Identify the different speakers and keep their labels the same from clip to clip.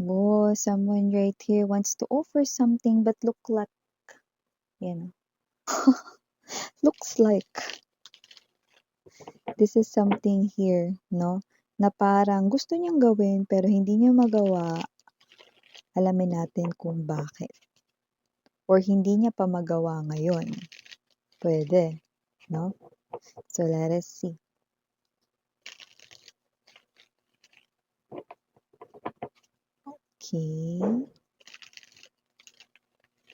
Speaker 1: Oh, someone right here wants to offer something but look like, you looks like this is something here, no? Na parang gusto niyang gawin pero hindi niya magawa. Alamin natin kung bakit. Or hindi niya pa magawa ngayon. Pwede, no? So let us see. Okay.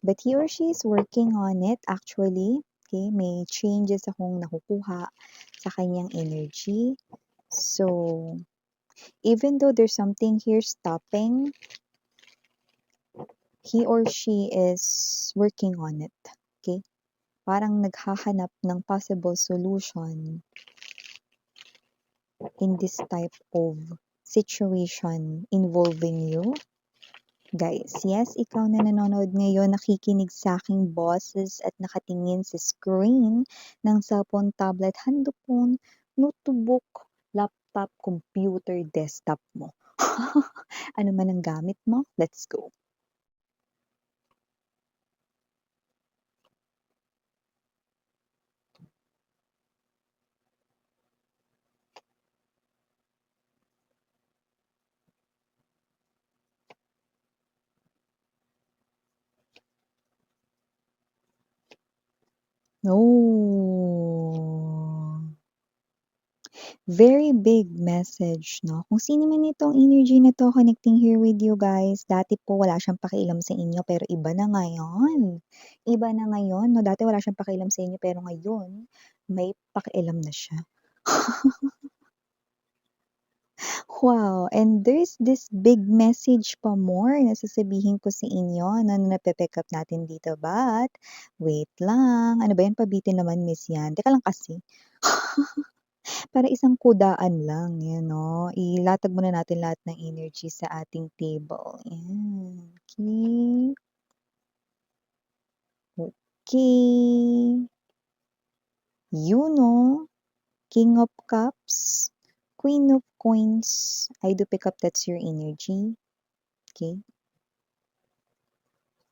Speaker 1: But he or she is working on it actually. Okay, may changes akong nakukuha sa kanyang energy. So, even though there's something here stopping, he or she is working on it. Okay? Parang naghahanap ng possible solution in this type of situation involving you. Guys, yes, ikaw na nanonood ngayon, nakikinig sa aking boses at nakatingin sa screen ng cellphone, tablet, handphone, notebook, laptop, computer, desktop mo. Ano man ang gamit mo, let's go. Oh, very big message, no? Kung sino man itong energy na to connecting here with you guys, dati po wala siyang pakialam sa inyo pero iba na ngayon. Iba na ngayon, no? Dati wala siyang pakialam sa inyo pero ngayon may pakialam na siya. Wow, and there's this big message pa more na sasabihin ko sa inyo na nape-pick up natin dito. But, wait lang. Ano ba yan? Pabitin naman, miss yan. Teka lang kasi. Para isang kudaan lang, yan, no? Ilatag muna natin lahat ng energy sa ating table. Yan. Okay. Okay. You know, King of Cups, Queen of Coins. I do pick up that's your energy. Okay.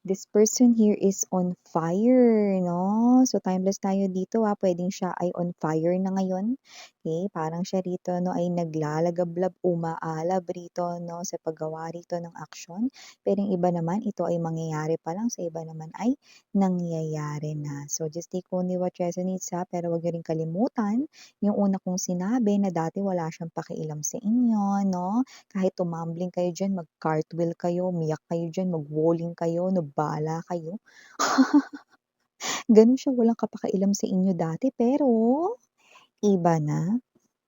Speaker 1: This person here is on fire, no? So, timeless tayo dito, puwedeng siya ay on fire na ngayon, okay? Parang siya rito 'no, ay naglalagablab, umaalab rito 'no, sa paggawa rito ng aksyon. Pero yung iba naman, ito ay mangyayari pa lang, sa iba naman ay nangyayari na. So, just take only what resonates, pero wag niyo ring kalimutan yung una kong sinabi na dati wala siyang pakialam sa inyo 'no? Kahit tumambling kayo diyan, mag-cartwheel kayo, umiyak kayo diyan, mag-walling kayo, na bahala kayo. Gano'n siya walang kapakailam sa inyo dati, pero iba na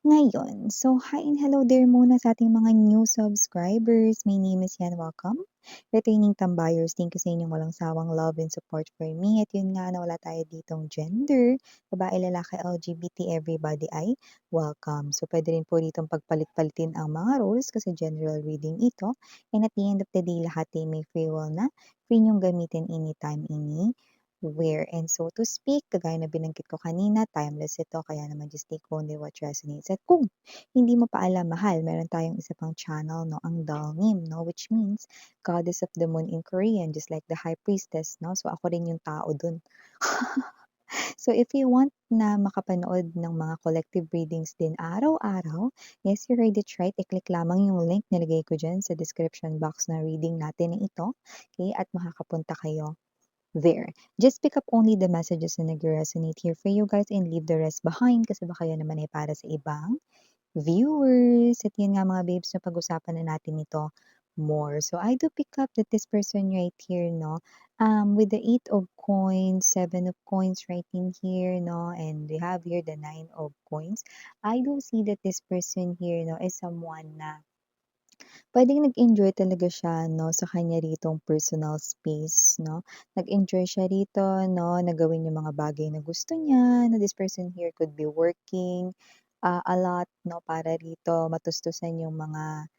Speaker 1: ngayon. So, hi and hello there muna sa ating mga new subscribers. My name is Yan, welcome. Returning tambayers, thank you sa inyong walang sawang love and support for me. At yun nga na wala tayo ditong gender, babae, lalaki, LGBT, everybody ay welcome. So, pwede rin po ditong pagpalit-palitin ang mga roles kasi general reading ito. And at the end of the day, lahat ay may free will na free niyong gamitin anytime, anywhere. And so to speak, kagaya na binanggit ko kanina, timeless ito, kaya naman just take only what resonates. At kung hindi mo pa alam, mahal, meron tayong isa pang channel, no, ang Dalngim, no, which means Goddess of the Moon in Korean, just like the High Priestess, no? So ako rin yung tao dun. So if you want na makapanood ng mga collective readings din araw-araw, yes, you heard it right, i-click lamang yung link nilagay ko dyan sa description box na reading natin na ito, okay, at makakapunta kayo there. Just pick up only the messages na nag-resonate here for you guys and leave the rest behind kasi baka yun naman ay para sa ibang viewers. At yun nga mga babes, na pag-usapan na natin ito more. So I do pick up that this person right here, no, with the 8 of coins, 7 of coins right in here, no, and we have here the 9 of coins. I do see that this person here, no, is someone na puwedeng nag-enjoy talaga siya 'no, sa kanya ritong personal space 'no. Nag-enjoy siya rito 'no, na gawin yung mga bagay na gusto niya, na this person here could be working, a lot 'no, para rito matustusan yung mga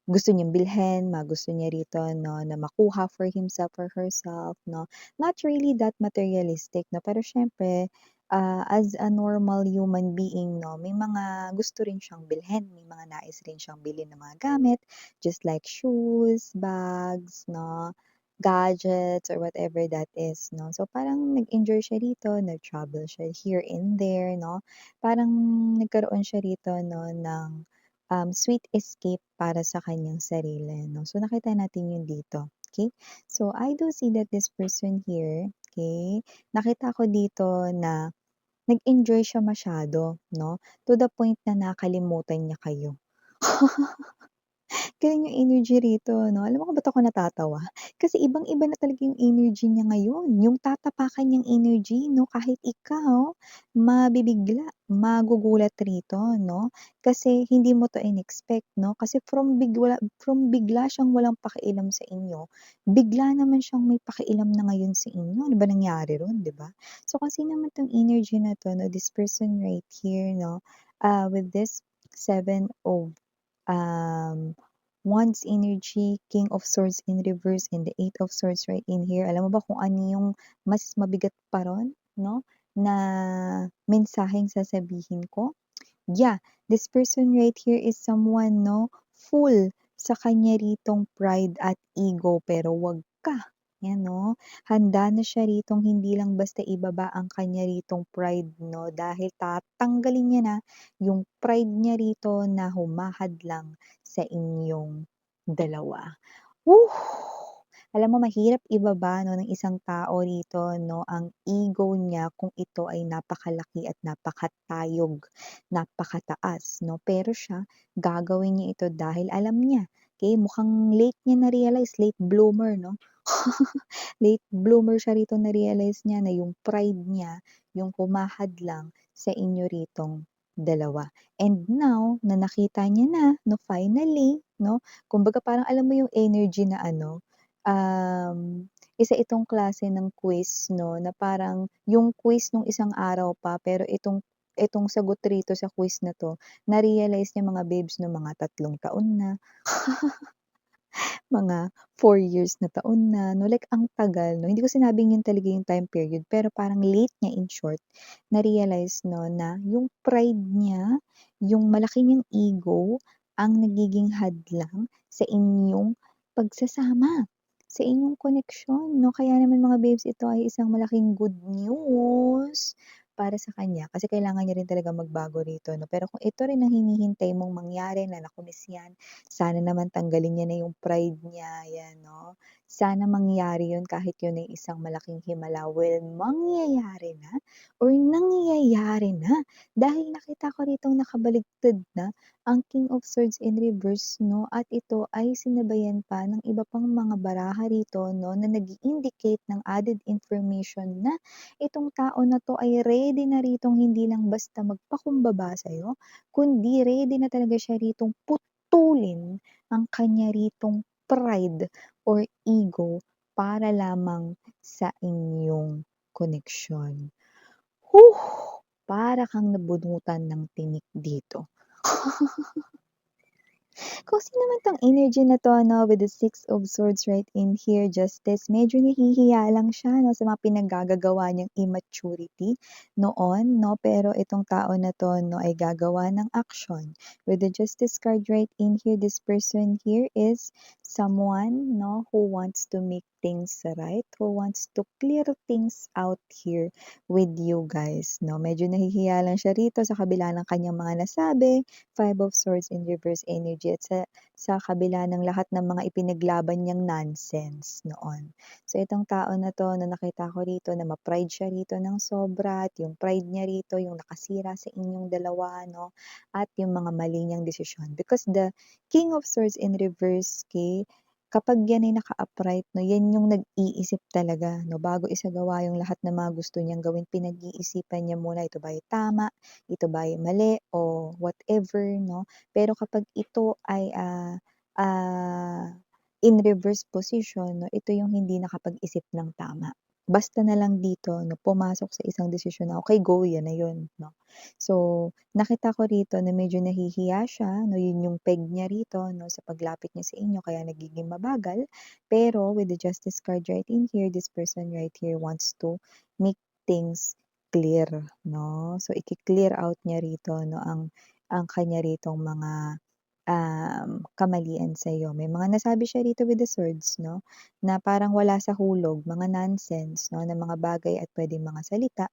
Speaker 1: gusto niyang bilhin, mga gusto niya rito 'no, na makuha for himself or herself 'no. Not really that materialistic 'no, pero siyempre as a normal human being 'no, may mga gusto rin siyang bilhin, may mga nais rin siyang bilhin na mga gamit, just like shoes, bags 'no, gadgets or whatever that is 'no. So, parang nag-enjoy siya rito, nag-travel siya here and there 'no, parang nagkaroon siya rito 'no ng, sweet escape para sa kanyang sarili 'no. So, nakita natin yun dito, okey. So, I do see that this person here, okey, nakita ko dito na nag-enjoy siya masyado 'no, to the point na nakalimutan niya kayo. Ganun yung energy rito 'no. Alam mo kung ba't ako natatawa? Kasi ibang-iba na talaga yung energy niya ngayon, yung tatapakan niyang energy 'no, kahit ikaw mabibigla, magugulat rito 'no. Kasi hindi mo 'to in-expect 'no, kasi from bigla siyang walang pakialam sa inyo, bigla naman siyang may pakialam na ngayon sa inyo. Ano ba nangyari ro'n, 'di ba? So, kasi naman 'tong energy na 'to 'no, this person right here 'no, with this Seven of um, Wands energy, King of Swords in reverse, and the Eight of Swords right in here. Alam mo ba kung ano yung mas mabigat pa ron 'no, na mensaheng sasabihin ko? Yeah, this person right here is someone 'no, full sa kanya ritong pride at ego pero wag ka, 'yan 'no. Handa na siya ritong hindi lang basta ibaba ang kanya ritong pride 'no, dahil tatanggalin niya na yung pride niya rito na humahadlang sa inyong dalawa. Woo! Alam mo mahirap ibaba 'no ng isang tao rito 'no, ang ego niya kung ito ay napakalaki at napakatayog, napakataas 'no. Pero siya gagawin niya ito dahil alam niya, okey, mukhang late niya na-realize, late bloomer 'no. Late bloomer siya rito, na-realize niya na yung pride niya yung humahadlang sa inyo ritong dalawa. And now na nakita niya na 'no, finally 'no, kumbaga parang alam mo yung energy na ano, isa itong klase ng quiz 'no, na parang yung quiz nung isang araw pa pero itong sagot rito sa quiz na 'to, na-realize niya mga babes no mga 3 taon na. Mga 4 years na taon na 'no, like ang tagal 'no. Hindi ko sinabing yun talaga yung time period, pero parang late niya in short, na-realize 'no na yung pride niya, yung malaki niyang ego ang nagiging hadlang sa inyong pagsasama, sa inyong koneksyon 'no. Kaya naman mga babes, ito ay isang malaking good news para sa kanya kasi kailangan niya rin talagang magbago rito 'no. Pero kung ito rin ang hinihintay mong mangyari na na-miss yan, sana naman tanggalin niya na yung pride niya, 'yan 'no. Sana mangyari yun kahit yun ay isang malaking himala. Well, mangyayari na or nangyayari na dahil nakita ko ritong nakabaligtad na ang King of Swords in reverse 'no, at ito ay sinabayan pa ng iba pang mga baraha rito 'no, na nag-i-indicate ng added information na itong tao na 'to ay ready na ritong hindi lang basta magpakumbaba sa'yo, kundi ready na talaga siya ritong putulin ang kanya ritong pride or ego para lamang sa inyong koneksyon. Huh! Para kang nabunutan ng tinik dito. Kung sino man 'tong energy na 'to 'no, with the Six of Swords right in here, Justice, medyo nahihiya lang siya 'no, sa mga pinaggagagawa niyang immaturity noon 'no, pero itong tao na 'to 'no, ay gagawa ng action. With the Justice card right in here, this person here is someone 'no, who wants to make things right, who wants to clear things out here with you guys 'no. Medyo nahihiya lang siya rito sa kabila ng kanyang mga nasabi, Five of Swords in reverse energy at sa kabila ng lahat ng mga ipinaglaban niyang nonsense noon. So itong tao na 'to na nakita ko rito na ma-pride siya rito ng sobra at yung pride niya rito yung nakasira sa inyong dalawa 'no, at yung mga mali niyang desisyon. Because the King of Swords in reverse, kapag yan ay naka-upright 'no, yan yung nag-iisip talaga 'no, bago isagawa yung lahat ng mga gusto niyang gawin, pinag-iisipan niya muna, ito ba ay tama, ito ba ay mali o whatever 'no. Pero kapag ito ay, in reverse position 'no, ito yung hindi nakapag-isip ng tama. Basta na lang dito 'no, pumasok sa isang desisyon na, "Okey go," yan na yun 'no. So, nakita ko rito na medyo nahihiya siya 'no, yun yung peg niya rito 'no, sa paglapit niya sa inyo kaya nagiging mabagal. Pero with the Justice card right in here, this person right here wants to make things clear 'no. So iki-clear out niya rito 'no ang kanya ritong mga kamalian sa'yo. May mga nasabi siya rito with the swords 'no, na parang wala sa hulog, mga nonsense 'no, na mga bagay at puwedeng mga salita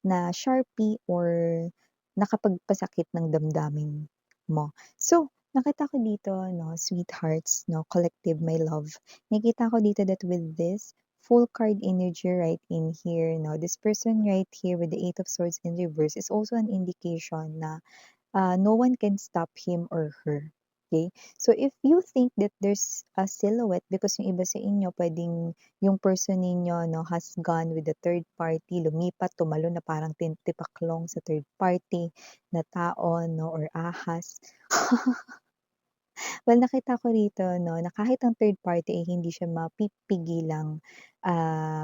Speaker 1: na Sharpie or nakapagpasakit ng damdamin mo. So, nakita ko dito 'no, sweethearts 'no, collective my love. Nakita ko dito that with this full card energy right in here 'no, this person right here with the Eight of Swords in reverse is also an indication na no one can stop him or her. Okay? So if you think that there's a silhouette because yung iba sa inyo pwedeng yung person ninyo 'no has gone with the third party, lumipat, tumalon na parang tipaklong sa third party na tao 'no or ahas. Well, nakita ko rito 'no, na kahit ang third party ay hindi siya mapipigilang,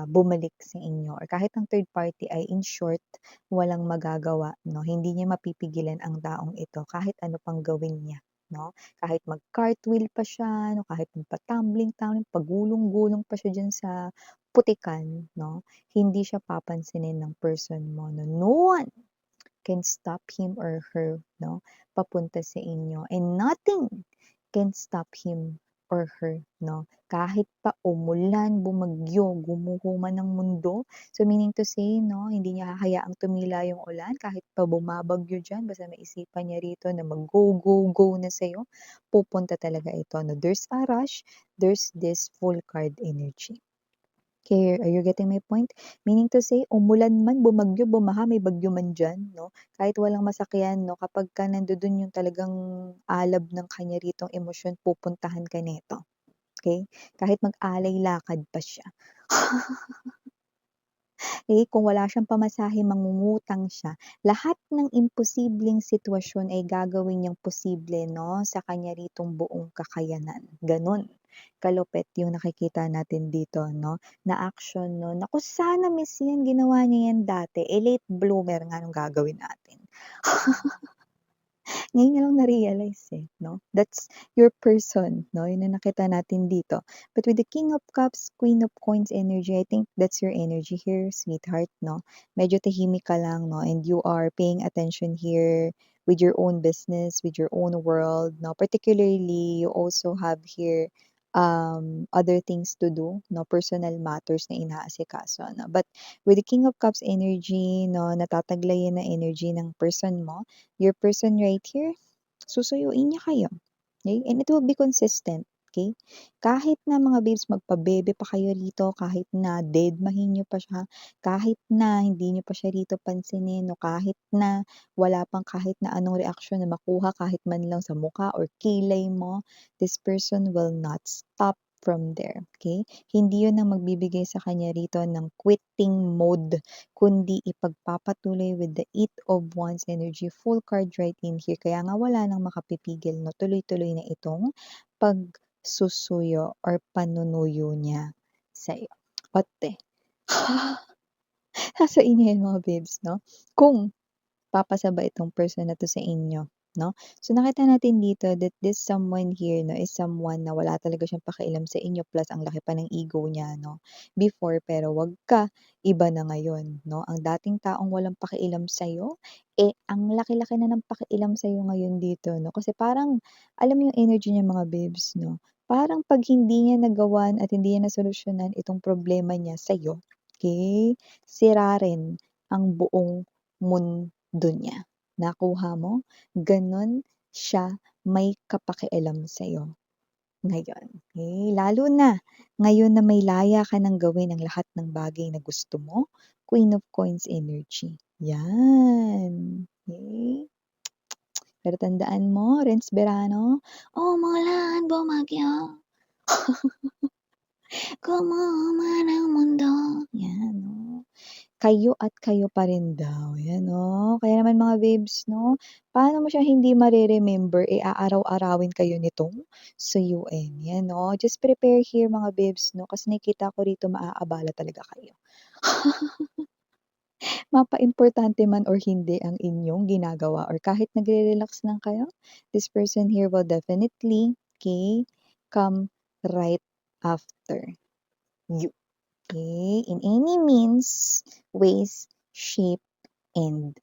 Speaker 1: bumalik sa inyo or kahit ang third party ay in short, walang magagawa 'no, hindi niya mapipigilan ang taong ito kahit ano pang gawin niya 'no. Kahit mag-cartwheel pa siya 'no, kahit magpa-tumbling-tumbling, pagulong-gulong pa siya diyan sa putikan 'no, hindi siya papansinin ng person mo 'no. No one can stop him or her 'no, papunta sa inyo and nothing can stop him or her 'no. Kahit pa umulan, bumagyo, gumuho man ang mundo, so meaning to say 'no, hindi niya hahayaang tumila yung ulan kahit pa bumabagyo diyan basta maisipan niya rito na mag-go, go, go na sa'yo, pupunta talaga ito 'no. There's a rush, there's this full card energy. Okay, are you getting my point? Meaning to say, umulan man, bumagyo, bumaha, may bagyo man diyan 'no, kahit walang masakyan 'no, kapagka nandodo'n yung talagang alab ng kanya ritong emosyon, pupuntahan ka nito, okay? Kahit mag-alay lakad pa siya. Eh, kung wala siyang pamasahe, mangungutang siya. Lahat ng imposibleng sitwasyon ay gagawin niyang posible 'no, sa kanya ritong buong kakayanan, gano'n kalupit yung nakikita natin dito 'no, na action 'no. Naku, sana miss yan, ginawa niya yan dati, eh, late bloomer nga anong gagawin natin? Ngayon niya lang na-realize, eh, 'no? That's your person, 'no? Yun ang nakita natin dito. But with the King of Cups, Queen of Coins energy, I think that's your energy here, sweetheart, 'no? Medyo tahimik ka lang, 'no? And you are paying attention here with your own business, with your own world, 'no? Particularly, you also have here other things to do, no? Personal matters na inaasikaso, no? But with the King of Cups energy, no? Natataglayan na energy ng person mo, your person right here, susuyuin niya kayo, okay? And it will be consistent, okay? Kahit na mga babes magpabebe pa kayo rito, kahit na dedmahin niyo pa siya, kahit na hindi niyo pa siya rito pansinin, o kahit na wala pang kahit na anong reaksyon na makuha kahit man lang sa mukha or kilay mo, this person will not stop from there, okay? Hindi yun ang magbibigay sa kanya rito ng quitting mode, kundi ipagpapatuloy with the Eight of Wands energy, full card right in here. Kaya nga wala nang makapipigil 'no, tuloy-tuloy na itong pagsusuyo or panunuyo niya sa'yo. Ote, nasa inyo yan mga babes 'no, kung papasa ba itong person na 'to sa inyo, 'no? So, nakita natin dito that this someone here 'no, is someone na wala talaga siyang pakialam sa inyo plus ang laki pa ng ego niya 'no, before. Pero 'wag ka, iba na ngayon 'no. Ang dating taong walang pakialam sa'yo, eh, ang laki-laki na ng pakialam sa'yo ngayon dito 'no. Kasi parang alam mo yung energy niya mga babes 'no, parang 'pag hindi niya nagawan at hindi niya nasolusyonan itong problema niya sa'yo, okey, sira rin ang buong mundo niya. Nakuha mo? Gano'n siya may kapakialam sa'yo ngayon, okey? Lalo na ngayon na may laya ka ng gawin ang lahat ng bagay na gusto mo, Queen of Coins energy, 'yan, okey? Pero tandaan mo, Renz Berano, umulan, bumagyo, gumuho man ang mundo, 'yan, oh. Kayo at kayo pa rin daw, 'yan, oh. Kaya naman mga babes 'no, paano mo siya hindi mare-remember, eh, aaraw-arawin kayo nitong suyuin, 'yan, oh. Just prepare here mga babes 'no, kasi nakikita ko rito maaabala talaga kayo. Mapaimportante man or hindi ang inyong ginagawa or kahit nagre-relax lang kayo, this person here will definitely, okay, come right after you. Okay, in any means, ways, shape, end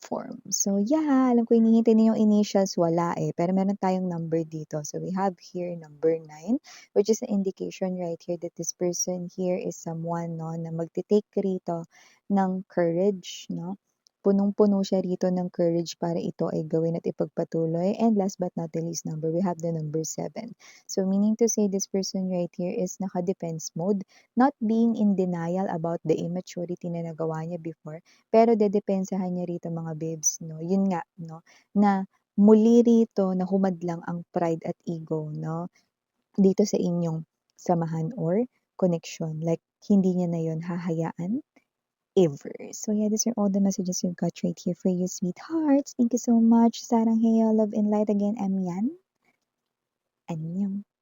Speaker 1: form. So yeah, alam ko hinihintay niyo yung initials, wala, eh, pero meron tayong number dito. So we have here number 9, which is an indication right here that this person here is someone 'no, na magte-take rito ng courage 'no. Punong-puno siya rito ng courage para ito ay gawin at ipagpatuloy. And last but not the least number, we have the number 7. So meaning to say this person right here is naka-defense mode, not being in denial about the immaturity na nagawa niya before, pero dedepensahan niya rito mga babes 'no, yun nga 'no, na muli rito na humadlang ang pride at ego 'no, dito sa inyong samahan or connection. Like hindi niya na yun hahayaan ever. So yeah, these are all the messages we've got right here for you, sweethearts. Thank you so much. Sarang Heyo, love and light again. I'm Yan. Annyeong.